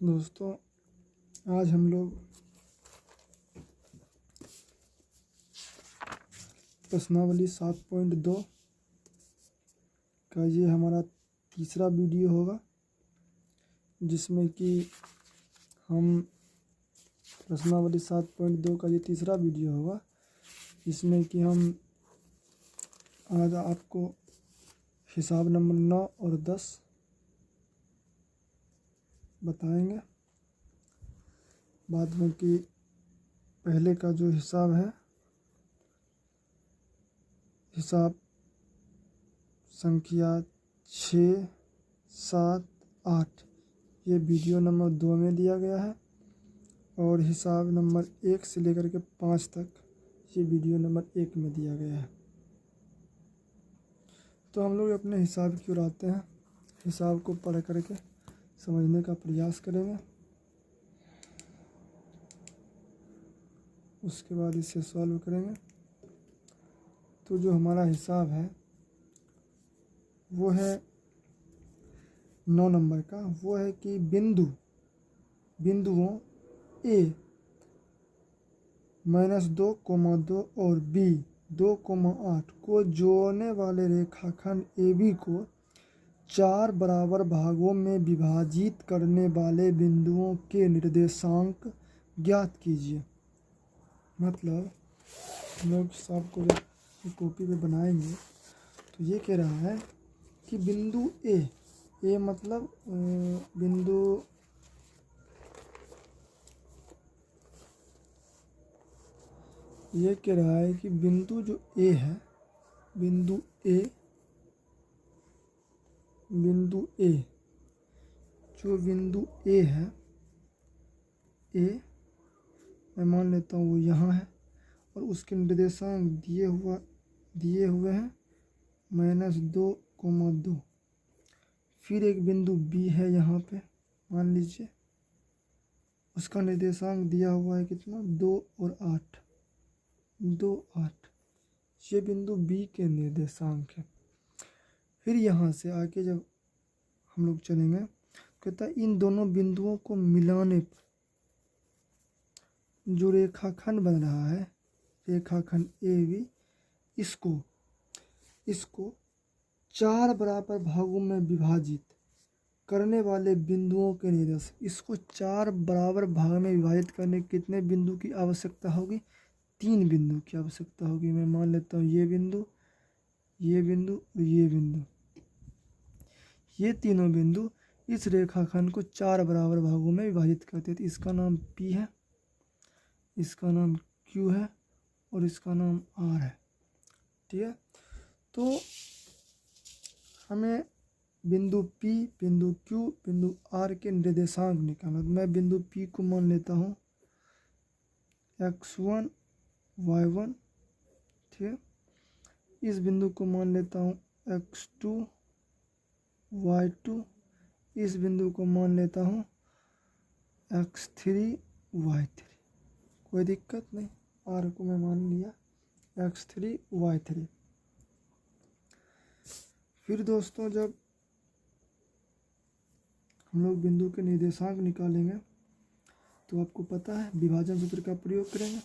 दोस्तों, आज हम लोग प्रश्नावली 7.2 का ये हमारा तीसरा वीडियो होगा, जिसमें कि हम प्रश्नावली 7.2 का ये तीसरा वीडियो होगा, जिसमें कि हम आज आपको हिसाब नंबर 9 और 10 बताएंगे। बाद में कि पहले का जो हिसाब है, हिसाब संख्या 6, 7, 8 ये वीडियो नंबर 2 में दिया गया है, और हिसाब नंबर 1 से लेकर के 5 तक ये वीडियो नंबर 1 में दिया गया है। तो हम लोग अपने हिसाब की ओर आते हैं। हिसाब को पढ़ करके समझने का प्रयास करेंगे, उसके बाद इसे सॉल्व करेंगे। तो जो हमारा हिसाब है वो है 9 नंबर का। वो है कि बिंदुओं A -2, और B 2, 8 को जोड़ने वाले रेखाखंड AB को 4 बराबर भागों में विभाजित करने वाले बिंदुओं के निर्देशांक ज्ञात कीजिए। मतलब हम लोग हिसाब को जब कॉपी पे बनाएंगे तो ये कह रहा है कि बिंदु ए मतलब बिंदु ये कह रहा है कि बिंदु जो ए है, बिंदु ए जो बिंदु ए है, ए मैं मान लेता हूँ वो यहाँ है, और उसके निर्देशांक दिए हुए हैं -2, 2। फिर एक बिंदु बी है यहाँ पे, मान लीजिए उसका निर्देशांक दिया हुआ है कितना, 2 और 8, 2, 8। ये बिंदु बी के निर्देशांक है। फिर यहाँ से आगे जब हम लोग चलेंगे, कहता है इन दोनों बिंदुओं को मिलाने पर जो रेखाखंड बन रहा है, रेखाखंड AB, इसको 4 बराबर भागों में विभाजित करने वाले बिंदुओं के निर्देशांक। इसको 4 बराबर भाग में विभाजित करने कितने बिंदु की आवश्यकता होगी? 3 बिंदु की आवश्यकता होगी। मैं मान लेता हूँ ये बिंदु और ये बिंदु, ये तीनों बिंदु इस रेखाखंड को 4 बराबर भागों में विभाजित करते हैं। तो इसका नाम P है, इसका नाम Q है, और इसका नाम R है। ठीक है, तो हमें बिंदु P, बिंदु Q, बिंदु R के निर्देशांक निकालना। मैं बिंदु P को मान लेता हूँ x1, y1। ठीक है, इस बिंदु को मान लेता हूँ x2, y2। इस बिंदु को मान लेता हूँ x3, y3। कोई दिक्कत नहीं, R को मैं मान लिया x3, y3। फिर दोस्तों, जब हम लोग बिंदु के निर्देशांक निकालेंगे तो आपको पता है विभाजन सूत्र का प्रयोग करेंगे।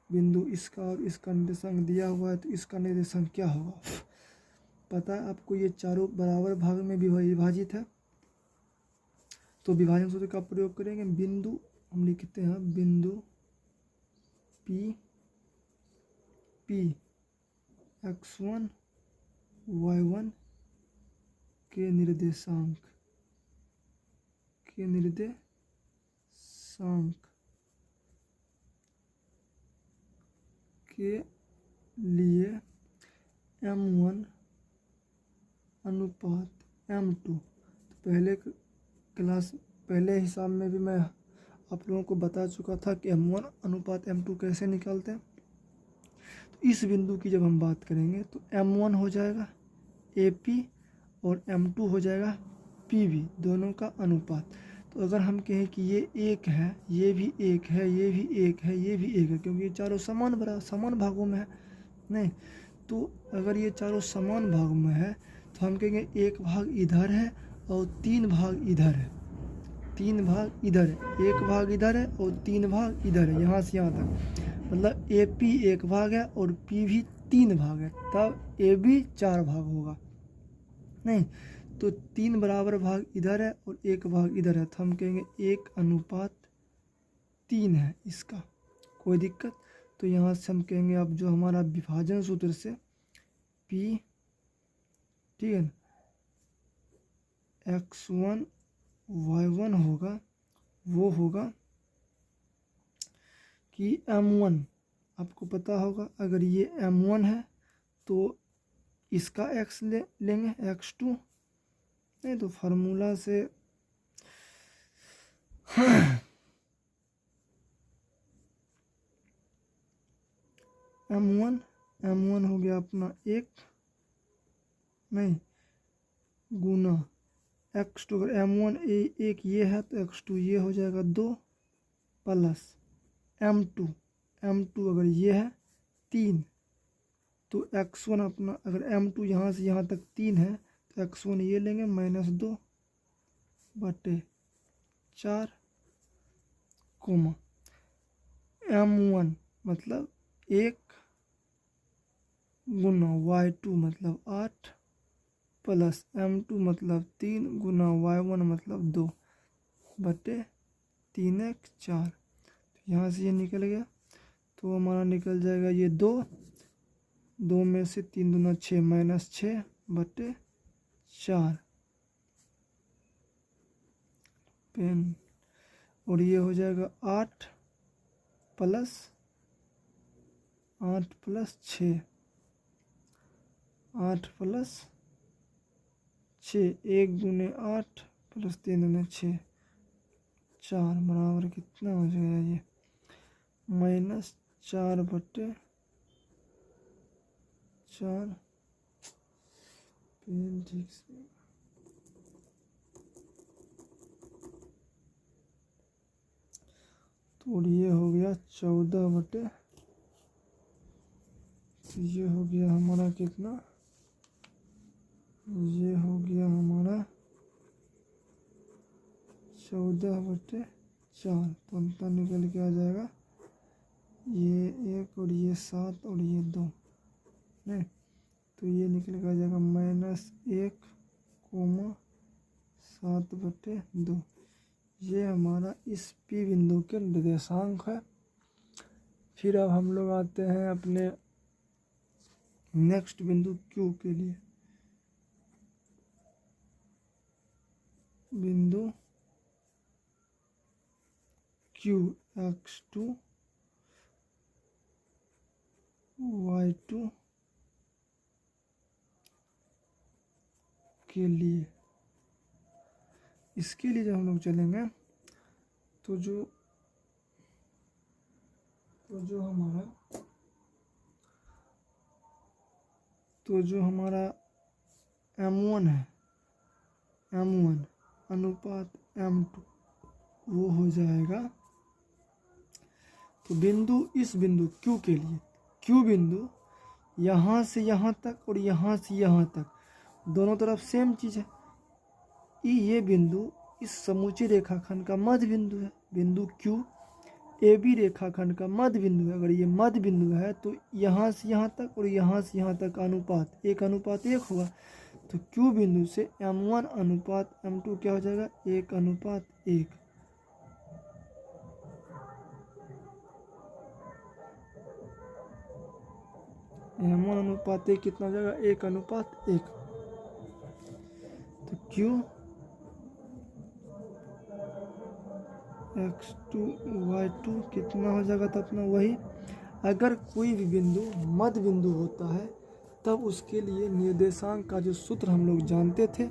बिंदु इसका और इसका निर्देशांक दिया हुआ है, तो इसका निर्देशांक क्या होगा पता है आपको। ये चारों बराबर भाग में विभाजित है, तो विभाजन सूत्र का प्रयोग करेंगे। बिंदु हम लिखते हैं बिंदु P x1, y1 के निर्देशांक के लिए m1 अनुपात m2। तो पहले हिसाब में भी मैं आप लोगों को बता चुका था कि m1 अनुपात m2 कैसे निकालते हैं। तो इस बिंदु की जब हम बात करेंगे तो m1 हो जाएगा AP और m2 हो जाएगा PB, दोनों का अनुपात। तो अगर हम कहें कि ये 1 है, ये भी 1 है, ये भी 1 है, ये भी 1 है, क्योंकि ये चारों समान भागों में है नहीं। तो अगर ये चारों समान भागों में है तो हम कहेंगे 1 भाग इधर है और 3 भाग इधर है। 3 भाग इधर है, 1 भाग इधर है और 3 भाग इधर है, यहाँ से यहाँ तक। मतलब AP 1 भाग है और P भी 3 भाग है, तब AB 4 भाग होगा। नहीं तो 3 बराबर भाग इधर है और 1 भाग इधर है, तो हम कहेंगे 1:3 है इसका। कोई दिक्कत? तो यहाँ से हम कहेंगे अब जो हमारा विभाजन सूत्र से P, ठीक है ना, X1 Y1 होगा, वो होगा कि M1, आपको पता होगा अगर ये M1 है तो इसका X लेंगे X2, नहीं तो फार्मूला से M1 हो गया अपना 1, नहीं गुना X2, अगर M1 1 ये है तो X2 ये हो जाएगा 2 प्लस M2 अगर ये है 3 तो X1 अपना, अगर M2 यहाँ से यहाँ तक 3 है तो X1 ये लेंगे -2/4 कोमा M1 मतलब 1 गुना Y2 मतलब 8 प्लस M2 मतलब 3 गुना Y1 मतलब 2/3×4। तो यहाँ से ये निकल गया, तो हमारा निकल जाएगा ये 2 में से 3 दूना 6 -6/4 पेन, और ये हो जाएगा 8 प्लस 6 8 प्लस 6, 1 दूने 8 प्लस 3 दूने 6, 4 बराबर कितना हो जाएगा ये -4/4। पेन ठीक से, तो ये हो गया 14/, ये हो गया हमारा कितना, ये हो गया हमारा 14/4। तो अंतर निकल के आ जाएगा ये 1 और ये 7 और ये 2, नहीं तो ये निकल के आ जाएगा -1,7/2। ये हमारा इस P बिंदु के निर्देशांक है। फिर अब हम लोग आते हैं अपने नेक्स्ट बिंदु Q के लिए। बिंदु Q X2 Y2 के लिए, इसके लिए जब हम लोग चलेंगे तो जो हमारा M1 है, M1 अनुपात M2 वो हो जाएगा। तो इस बिंदु Q के लिए, Q बिंदु यहाँ से यहाँ तक और यहाँ से यहाँ तक दोनों तरफ सेम चीज़ है। ये बिंदु इस समूची रेखाखंड का मध्य बिंदु है। बिंदु Q AB रेखाखंड का मध्य बिंदु है। अगर ये मध्य बिंदु है तो यहाँ से यहाँ तक और यहाँ से यहाँ तक अनुपात 1:1 होगा। तो Q बिंदु से M1 अनुपात M2 क्या हो जाएगा 1:1। M1 अनुपात 1 कितना हो जाएगा 1:1। तो Q X2 Y2 कितना हो जाएगा, तो अपना वही। अगर कोई भी बिंदु मध्य बिंदु होता है तब उसके लिए निर्देशांक का जो सूत्र हम लोग जानते थे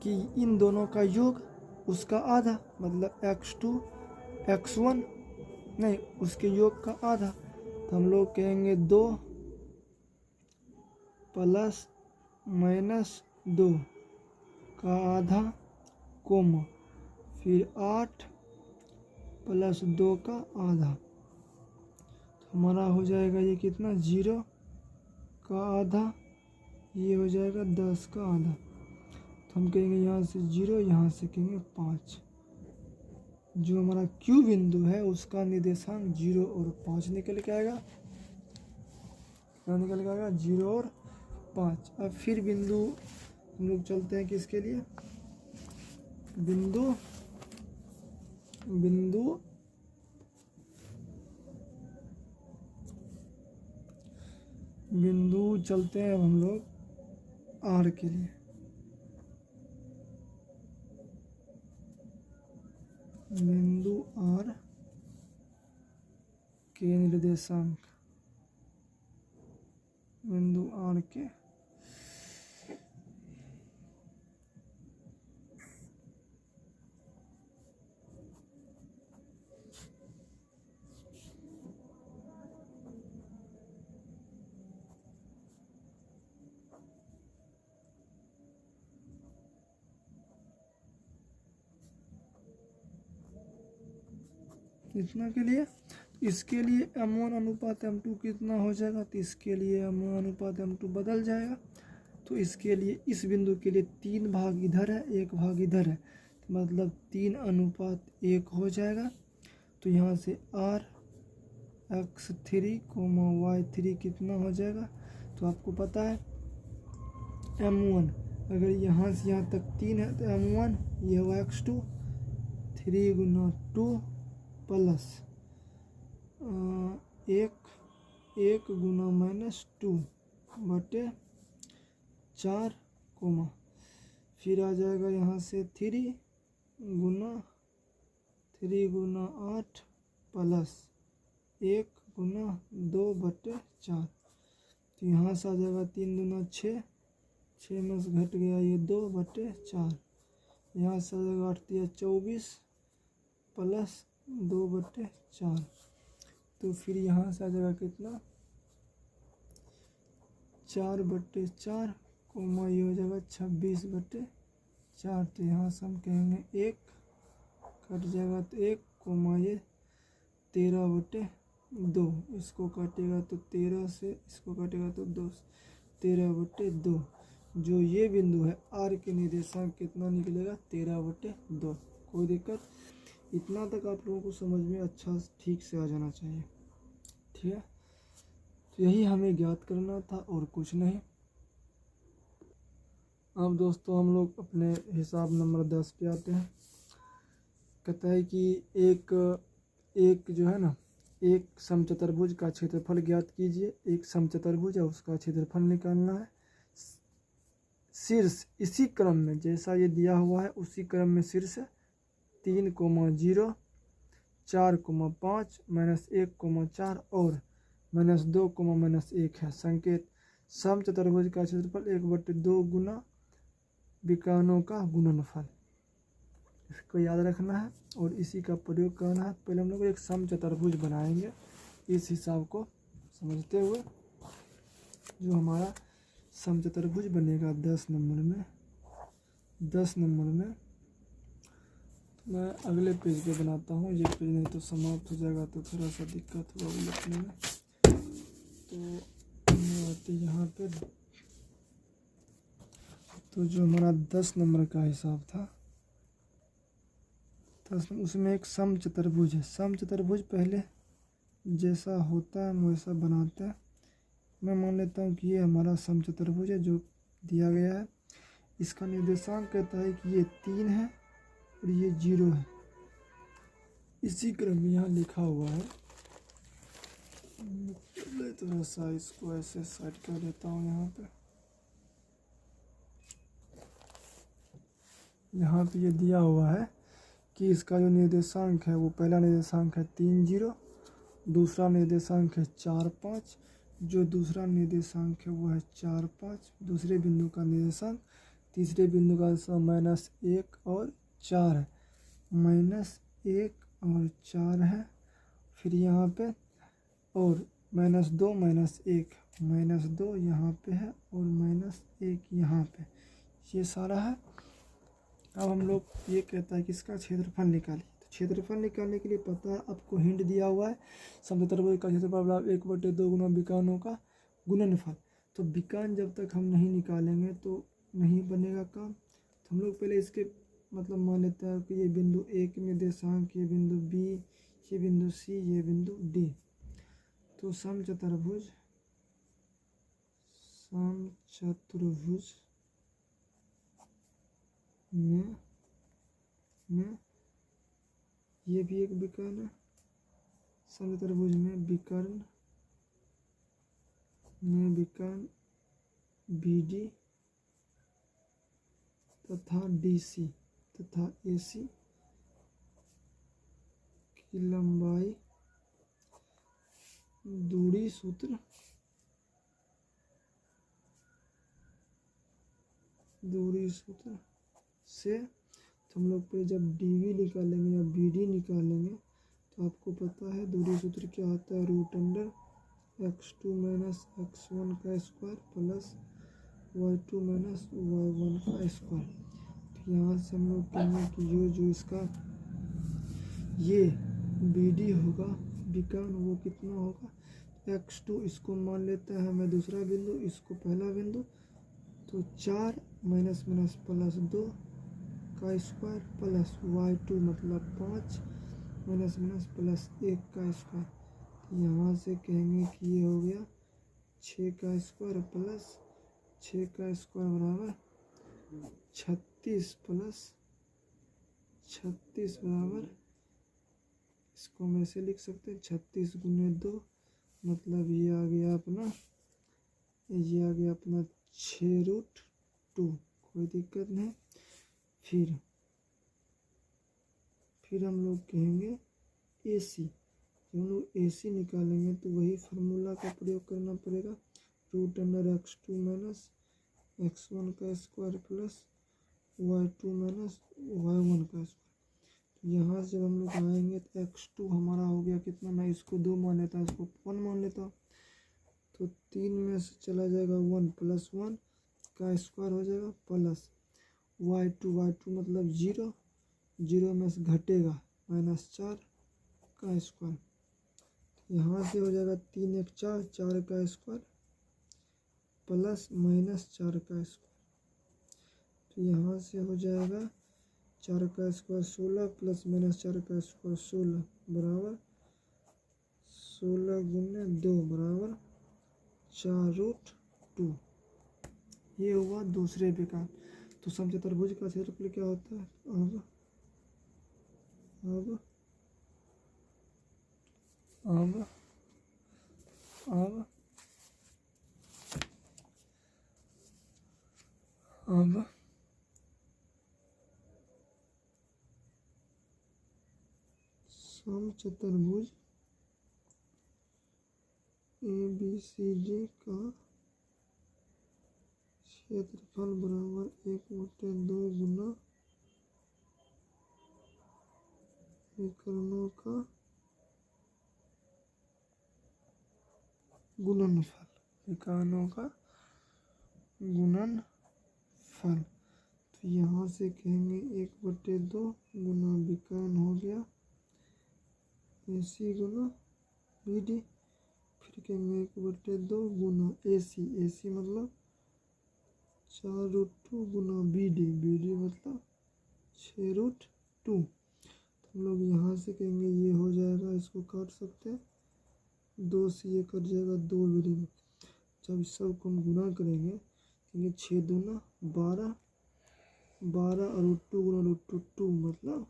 कि इन दोनों का योग उसका आधा, मतलब X2 X1 नहीं उसके योग का आधा। तो हम लोग कहेंगे 2 + -2 का आधा कोमा फिर 8 + 2 का आधा। तो हमारा हो जाएगा ये कितना 0 का आधा, ये हो जाएगा 10 का आधा। तो हम कहेंगे यहाँ से 0, यहाँ से कहेंगे 5। जो हमारा क्यू बिंदु है उसका निर्देशांक 0 और 5 निकल के आएगा। क्या निकल के आएगा? 0 और 5। अब फिर बिंदु हम लोग चलते हैं किसके लिए? बिंदु बिंदु बिंदु चलते हैं हम लोग आर के लिए। बिंदु आर के निर्देशांक, बिंदु आर के इतना के लिए, इसके लिए M1 अनुपात M2 कितना हो जाएगा? तो इसके लिए M1 अनुपात M2 बदल जाएगा। तो इसके लिए इस बिंदु के लिए 3 भाग इधर है, 1 भाग इधर है, तो मतलब 3:1 हो जाएगा। तो यहाँ से x3, y3 कितना हो जाएगा? तो आपको पता है M1 अगर यहाँ से यहाँ तक 3 है तो M1 ये हुआ x2, 3 गुना 2 प्लस 1 गुना -2 बटे 4 कोमा, फिर आ जाएगा यहाँ से 3 गुना 8 प्लस 1 गुना 2 बटे 4। तो यहाँ से आ जाएगा 3 दूना 6, 6 में से घट गया ये 2 बटे 4। यहाँ से आ जाएगा 8 या 24 प्लस 2 बटे 4। तो फिर यहाँ से आ जाएगा कितना? 4 बटे 4 कोमा ये हो जाएगा 26 बटे 4। तो यहाँ से हम कहेंगे 1 कट जाएगा तो 1 कोमा ये 13 बटे 2, इसको काटेगा तो 13 से, इसको काटेगा तो 2, 13 बटे 2। जो ये बिंदु है आर के निर्देशांक कितना निकलेगा? 13 बटे 2। कोई दिक्कत? इतना तक आप लोगों को समझ में अच्छा ठीक से आ जाना चाहिए, ठीक है। तो यही हमें ज्ञात करना था और कुछ नहीं। अब दोस्तों हम लोग अपने हिसाब नंबर 10 पे आते हैं। कहता है कि एक जो है ना, एक समचतुर्भुज का क्षेत्रफल ज्ञात कीजिए। एक समचतुर्भुज है उसका क्षेत्रफल निकालना है। शीर्ष इसी क्रम में जैसा ये दिया हुआ है उसी क्रम में शीर्ष 3,0, 4,5, -1,4 और -2, -1 है। संकेत समचतुर्भुज का क्षेत्रफल 1/2 गुना विकर्णों का गुणनफल। इसको याद रखना है और इसी का प्रयोग करना है। पहले हम लोग एक समचतुर्भुज बनाएंगे इस हिसाब को समझते हुए। जो हमारा समचतुर्भुज बनेगा 10 नंबर में, 10 नंबर में मैं अगले पेज पे बनाता हूँ। ये पेज नहीं तो समाप्त हो जाएगा तो थोड़ा सा दिक्कत होगा लिखने में। तो आते यहाँ पे, तो जो हमारा 10 नंबर का हिसाब था, उसमें एक समचतुर्भुज है। समचतुर्भुज पहले जैसा होता है हम वैसा बनाते हैं। मैं मान लेता हूँ कि ये हमारा समचतुर्भुज है जो दिया गया है। इसका निर्देशांक कहता है कि ये 3 है और ये 0 है। इसी क्रम में यहाँ लिखा हुआ है। थोड़ा सा इसको ऐसे सेट कर देता हूँ। यहाँ पे ये दिया हुआ है कि इसका जो निर्देशांक है वो पहला निर्देशांक है 3, 0, दूसरा निर्देशांक है 4, 5, जो दूसरा निर्देशांक है वो है 4, 5, दूसरे बिंदु का निर्देशांक, तीसरे बिंदु का -1 और 4 है, -1 और 4 है। फिर यहाँ पे और -2, -1 यहाँ पे है और -1 यहाँ पे, ये सारा है। अब हम लोग ये कहता है कि इसका क्षेत्रफल निकालिए। तो क्षेत्रफल निकालने के लिए पता है आपको हिंट दिया हुआ है समचतुर्भुज का क्षेत्रफल 1/2 गुना विकर्णों का गुणनफल। तो विकर्ण जब तक हम नहीं निकालेंगे तो नहीं बनेगा काम। तो हम लोग पहले इसके मतलब मान लेते हैं कि ये बिंदु ए के निर्देशांक, ये बिंदु बी, ये बिंदु सी, ये बिंदु डी। तो समचतुर्भुज में ये भी एक विकर्ण है। समचतुर्भुज में विकर्ण BD तथा DC तथा AC की लंबाई दूरी सूत्र से, तो हम लोग पे जब DV निकालेंगे या BD निकालेंगे तो आपको पता है दूरी सूत्र क्या होता है, √अंडर x2 माइनस x1 का square plus y2 minus y1 का स्क्वायर। तो यहाँ से हम लोग कहेंगे कि ये जो इसका ये BD होगा विकर्ण, वो कितना होगा x2, इसको मान लेते हैं हमें दूसरा बिंदु, इसको पहला बिंदु। तो 4 माइनस माइनस प्लस 2 का स्क्वायर प्लस y2 मतलब 5 माइनस माइनस प्लस 1 का स्क्वायर। तो यहाँ से कहेंगे कि ये हो गया 6 का स्क्वायर प्लस 6 का स्क्वायर बराबर 36 प्लस 36 बराबर, इसको हम ऐसे लिख सकते हैं 36 गुने 2, मतलब ये आ गया अपना 6√2। कोई दिक्कत नहीं। फिर हम लोग कहेंगे AC। जब हम लोग AC निकालेंगे तो वही फार्मूला का प्रयोग करना पड़ेगा, √अंडर x2 माइनस x1 का square plus y2 minus y1 का स्क्वायर। यहाँ से हम लोग आएंगे तो x2 हमारा हो गया कितना, मैं इसको 2 मान लेता हूँ, इसको 1 मान लेता हूँ। तो 3 में से चला जाएगा 1 प्लस 1 का स्क्वायर हो जाएगा प्लस y2 मतलब 0 में से घटेगा माइनस 4 का स्क्वायर। यहाँ से हो जाएगा 3 1 4, 4 का स्क्वायर प्लस माइनस 4 का स्क्वायर। तो यहाँ से हो जाएगा 4 का स्क्वायर 16 प्लस माइनस 4 का स्क्वायर 16 बराबर 16 गुने 2 बराबर 4√2। ये हुआ दूसरे विकर्ण। तो समचतुर्भुज का क्षेत्रफल क्या होता है, अब समचतुर्भुज ABCD का क्षेत्रफल बराबर 1/2 गुना विकर्णों का गुणनफल। तो यहाँ से कहेंगे 1/2 गुना विकर्ण हो गया AC गुना BD। फिर कहेंगे 1/2 गुना AC मतलब 4√2 गुना BD मतलब 6√2। हम लोग यहाँ से कहेंगे ये हो जाएगा, इसको काट सकते हैं, 2 से ये कट जाएगा 2 BD में। जब इस सब को हम गुना करेंगे कहेंगे 6 दूना 12 और 2 गुना √2 मतलब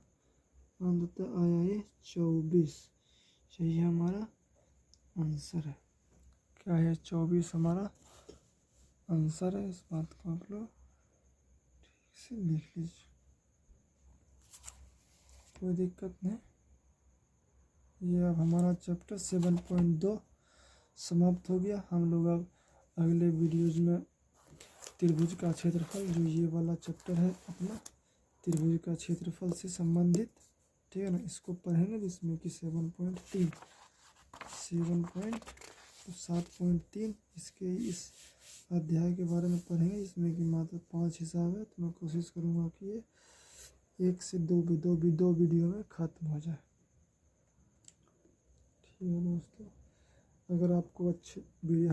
अंततः आया ये 24। यही हमारा आंसर है। क्या है, 24 हमारा आंसर है। इस बात को आप लोग ठीक से लिख लीजिए, कोई दिक्कत नहीं। ये अब हमारा चैप्टर 7.2 समाप्त हो गया। हम लोग अब अगले वीडियोज में त्रिभुज का क्षेत्रफल, जो ये वाला चैप्टर है अपना त्रिभुज का क्षेत्रफल से संबंधित, ठीक है ना, इसको पढ़ेंगे, जिसमें कि 7.3 इसके इस अध्याय के बारे में पढ़ेंगे, जिसमें कि मात्र 5 हिसाब है। तो मैं कोशिश करूँगा कि ये 1 से 2 वीडियो में ख़त्म हो जाए। ठीक है दोस्तों, अगर आपको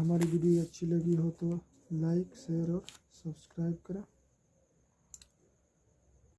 हमारी वीडियो अच्छी लगी हो तो लाइक शेयर और सब्सक्राइब करें।